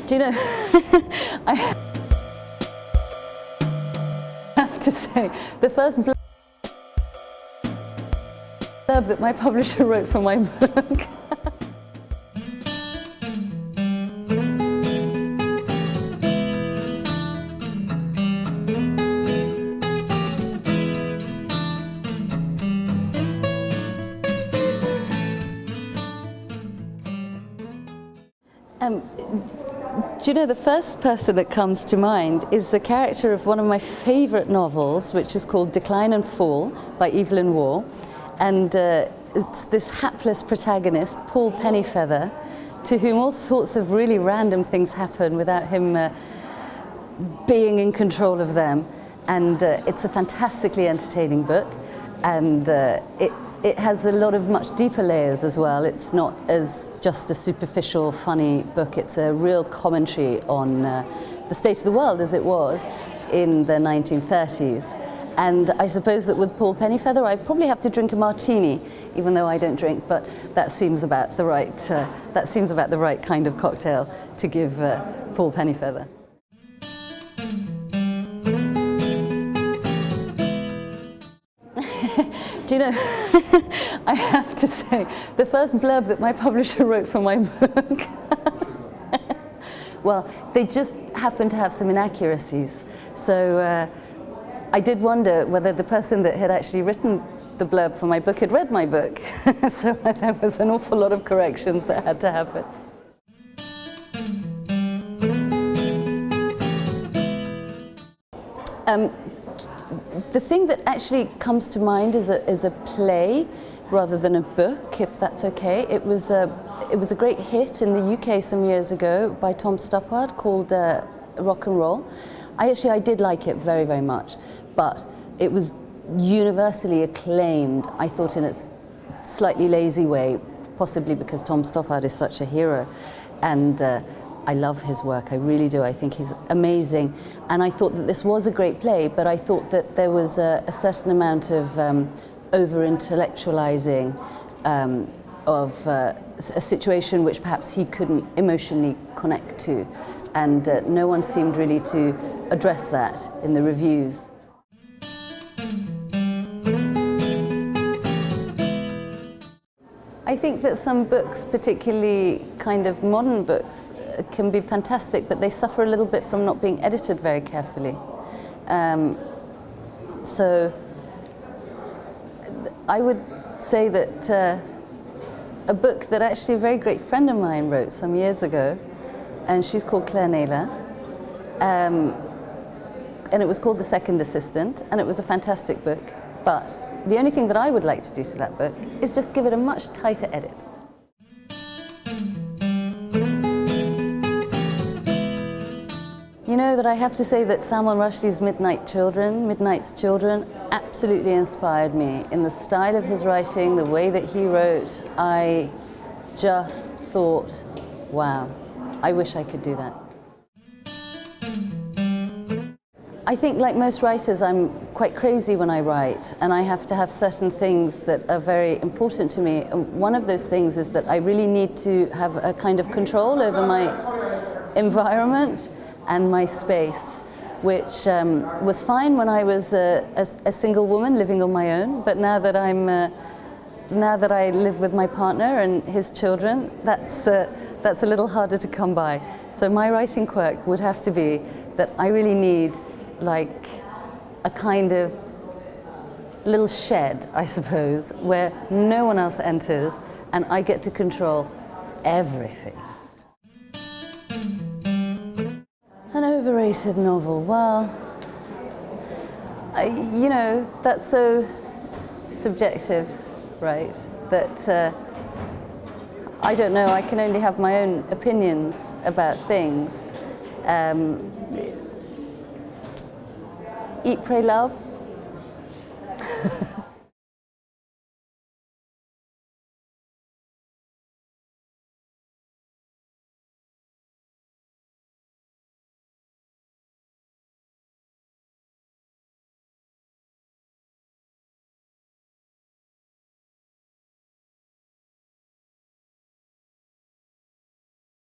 Do you know, I have to say, the first blurb that my publisher wrote for my book. Do you know, the first person that comes to mind is the character of one of my favourite novels, which is called Decline and Fall by Evelyn Waugh. And it's this hapless protagonist, Paul Pennyfeather, to whom all sorts of really random things happen without him being in control of them. And it's a fantastically entertaining book, and it has a lot of much deeper layers as well. It's not as just a superficial, funny book. It's a real commentary on the state of the world as it was in the 1930s. And I suppose that with Paul Pennyfeather, I probably have to drink a martini, even though I don't drink. But that seems about the right kind of cocktail to give Paul Pennyfeather. Do you know, I have to say, the first blurb that my publisher wrote for my book, well, they just happened to have some inaccuracies. So I did wonder whether the person that had actually written the blurb for my book had read my book. So there was an awful lot of corrections that had to happen. The thing that actually comes to mind is a play rather than a book, if that's okay. It was a great hit in the UK some years ago by Tom Stoppard called Rock and Roll. I did like it very, very much, but it was universally acclaimed, I thought, in a slightly lazy way, possibly because Tom Stoppard is such a hero. And I love his work, I really do. I think he's amazing. And I thought that this was a great play, but I thought that there was a certain amount of over-intellectualizing of a situation which perhaps he couldn't emotionally connect to. And no one seemed really to address that in the reviews. I think that some books, particularly kind of modern books, can be fantastic, but they suffer a little bit from not being edited very carefully. So I would say that a book that actually a very great friend of mine wrote some years ago, and she's called Claire Naylor, and it was called The Second Assistant, and it was a fantastic book, but the only thing that I would like to do to that book is just give it a much tighter edit. You know that I have to say that Salman Rushdie's Midnight's Children, absolutely inspired me in the style of his writing, the way that he wrote. I just thought, wow, I wish I could do that. I think, like most writers, I'm quite crazy when I write, and I have to have certain things that are very important to me. And one of those things is that I really need to have a kind of control over my environment and my space, which was fine when I was a single woman living on my own. But now that now that I live with my partner and his children, that's a little harder to come by. So my writing quirk would have to be that I really need like a kind of little shed, I suppose, where no one else enters and I get to control everything. An overrated novel, well, you know, that's so subjective, right? That I don't know, I can only have my own opinions about things. Eat, Pray, Love